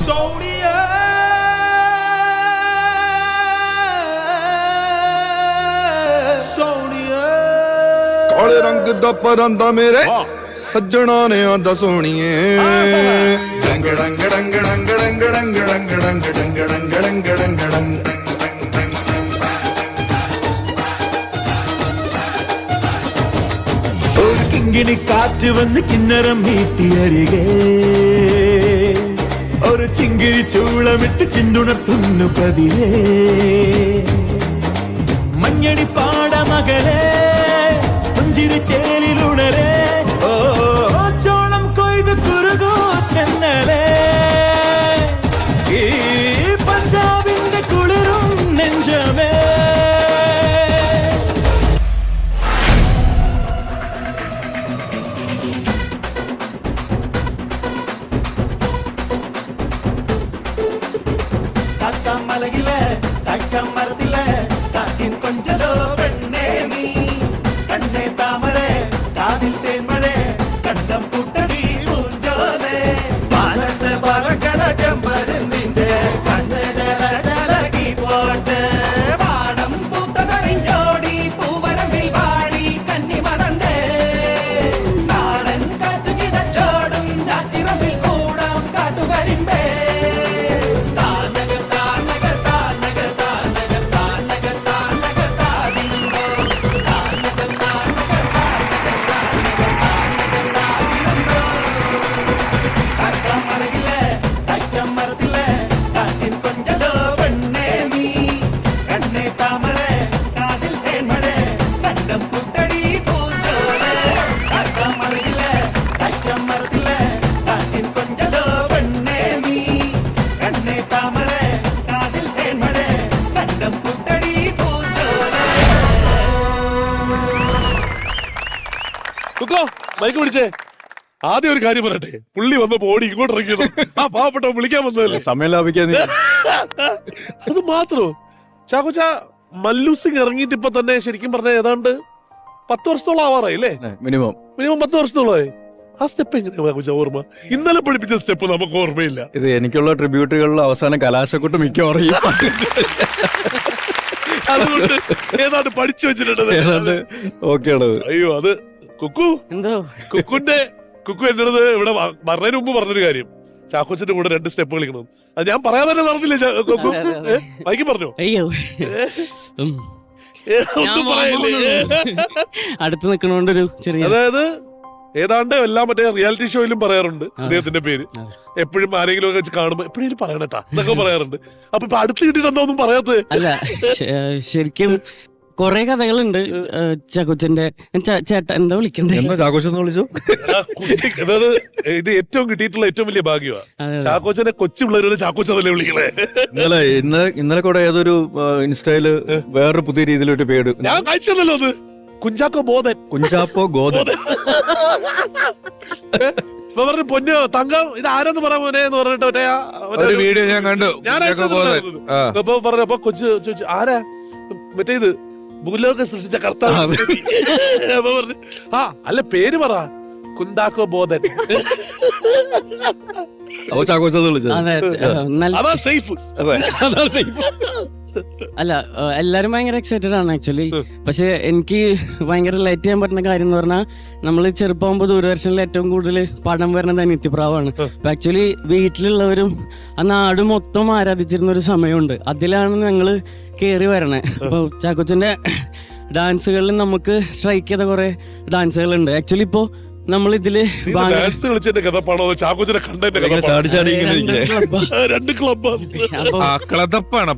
സോണിയ ਸੋਹਣੀਏ ਕਾਲੇ ਰੰਗ ਦਾ ਪਰਾਂਦਾ ਮੇਰੇ ਸੱਜਣਾ ਨੇ ਆਂਦਾ ਸੋਹਣੀਏ ਡੰਗ ਡੰਗ ਡੰਗ ਡੰਗ ਡੰਗ ਡੰਗ ਡੰਗ ਡੰਗ ਡੰਗ ਡੰਗ ਡੰਗ ਡੰਗ ਡੰਗ ഒരു കിങ്ങിണി കാറ്റ് വന്ന് കിന്നരം മീട്ടിയരികെ ഒരു ചിങ്കിരി ചൂളമിട്ട് ചിന്തുണർത്തുന്നു പതിയെ മഞ്ഞടി പാട മകളെ പുഞ്ചിരി ചേലിലുണരെ ഓ ചോളം കൊയ്ത് കുറുകോ തെന്നലെ ഈ പഞ്ചാബിന്റെ കുളിരും നെഞ്ചമേ മലകിലെ തക്കം മരത്തിലെ കാറ്റിൻ കൊഞ്ചലോ പെണ്ണേ നീ കണ്ണേ താമരെ കാതിൽ തേന്മഴേ കണ്ടം പുട്ടടി പൂഞ്ചോലെ പാലത്തെ പറക്കട ചെമ്പരുന്നിന്റെ കണ്ണ് ജലകി പോട്ടെ പാടം പൂത്തകരിഞ്ഞോടി പൂവരമ്പിൽ വാടി കന്നി മടന്തേ നാടൻ കാറ്റു കിതച്ചോടും ജാത്തിറമ്പിൽ കൂടാം കാട്ടുകരിമ്പേ മൈക്ക് പിടിച്ചേ. ആദ്യം ഒരു കാര്യം പറയട്ടെ, പുള്ളി വന്നപ്പോ ഓടി ഇങ്ങോട്ട് ഇറങ്ങിയത് ആ പാവപ്പെട്ട വിളിക്കാൻ വന്നതല്ലേ, സമയം ലാഭിക്കാൻ. അത് മാത്രോ ചാക്കോച്ച മല്ലു സിംഗ് ഇറങ്ങിയിട്ട് ഇപ്പൊ തന്നെ ശരിക്കും പറഞ്ഞ ഏതാണ്ട് 10 വർഷത്തോളം ആവാറായി അല്ലേ? മിനിമം 10 വർഷത്തോളമായി. ആ സ്റ്റെപ്പ് എങ്ങനെയാ ചാക്കോച്ച ഓർമ്മ? ഇന്നലെ പഠിപ്പിച്ച സ്റ്റെപ്പ് നമുക്ക് ഓർമ്മയില്ല. ഇത് എനിക്കുള്ള ട്രിബ്യൂട്ടുകളിൽ അവസാനം കലാശക്കൊട്ട് മിക്കവാറും അതുകൊണ്ട് ഏതാണ്ട് പഠിച്ചു വെച്ചിട്ടുണ്ട്. ഏതാണ്ട് ഓക്കെയാണ്. അയ്യോ അത് കുക്കു എന്തോ കുക്കു എന്റെ അടുത്ത് ഇവിടെ പറഞ്ഞതിന് മുമ്പ് പറഞ്ഞൊരു കാര്യം, ചാക്കോച്ചന്റെ കൂടെ 2 സ്റ്റെപ്പ് കളിക്കണം. അത് ഞാൻ പറയാൻ തന്നെ നടന്നില്ലേ കുക്കു? മൈക്ക് പറഞ്ഞോ? അയ്യോ ഒന്നും പറയല്ലേ. അടുത്ത് നിൽക്കണോണ്ടൊരു ചെറിയ, അതായത് ഏതാണ്ട് എല്ലാം മറ്റേ റിയാലിറ്റി ഷോയിലും പറയാറുണ്ട് അദ്ദേഹത്തിന്റെ പേര്. എപ്പോഴും ആരെങ്കിലും ഒക്കെ വെച്ച് കാണുമ്പോ എപ്പോഴെങ്കിലും പറയണട്ടാ എന്നൊക്കെ പറയാറുണ്ട്. അപ്പൊ ഇപ്പൊ അടുത്ത് കിട്ടിയിട്ട് എന്തോ ഒന്നും പറയാത്തത്? അല്ല ശരിക്കും കൊറേ കഥകളുണ്ട് ചാക്കോച്ചന്റെ. ചേട്ടാ എന്താ വിളിക്കണ്ടേ? ചാക്കോച്ചെന്ന് വിളിച്ചു. അതായത് ഇത് ഏറ്റവും കിട്ടിയിട്ടുള്ള ഏറ്റവും വലിയ ഭാഗ്യമാണ്. ചാക്കോച്ചനെ കൊച്ചു പിള്ളേരോട് ചാക്കോച്ചതല്ലേ വിളിക്കണേ. ഇന്നലെ കൂടെ ഏതൊരു ഇൻസ്റ്റയില് വേറൊരു പുതിയ രീതിയിലൊരു പേര് ഞാൻ കഴിച്ചല്ലോ, അത് കുഞ്ചാക്കോ ബോധൻ, കുഞ്ചാപ്പോ ഗോദൻ. ഇപ്പൊ പറഞ്ഞു പൊന്നോ തങ്കം ഇത് ആരെന്ന് പറയാൻ മോനെ എന്ന് പറഞ്ഞിട്ട് മറ്റേ വീഡിയോ ഞാൻ കണ്ടു. ഞാൻ അപ്പൊ പറഞ്ഞു. അപ്പൊ കൊച്ചു ചോദിച്ചു ആരാ? മറ്റേ ഇത് ഭൂലോകം സൃഷ്ടിച്ച കർത്താവ്. അപ്പൊ പറഞ്ഞു ആ അല്ല പേര് പറ, കുഞ്ചാക്കോ ബോധൻ. അപ്പൊ ചാക്കോച്ചത് വിളിച്ചത്. അതാ സേഫ്. അല്ല എല്ലാരും ഭയങ്കര എക്സൈറ്റഡ് ആണ് ആക്ച്വലി. പക്ഷെ എനിക്ക് ഭയങ്കര റിലേറ്റ് ചെയ്യാൻ പറ്റുന്ന കാര്യം എന്ന് പറഞ്ഞാൽ, നമ്മൾ ചെറുപ്പമാകുമ്പോൾ ദൂരദർശനിൽ ഏറ്റവും കൂടുതൽ പടം വരുന്നത് അനിത്യപ്രാവാണ്. അപ്പൊ ആക്ച്വലി വീട്ടിലുള്ളവരും ആ നാട് മൊത്തം ആരാധിച്ചിരുന്ന ഒരു സമയമുണ്ട്. അതിലാണ് ഞങ്ങള് കേറി വരണേ. അപ്പൊ ചാക്കോച്ചന്റെ ഡാൻസുകളിൽ നമുക്ക് സ്ട്രൈക്ക് ചെയ്ത കുറെ ഡാൻസുകളുണ്ട്. ആക്ച്വലി ഇപ്പോ നമ്മളിതില് ഡാൻസ് കളിച്ചതിന്റെ കഥ പണോ ചാക്കോച്ചനെ കണ്ടതിന്റെ കഥ? ചാടി ചാടി 2 ക്ലബ്ബ്. ക്ലബാണ്.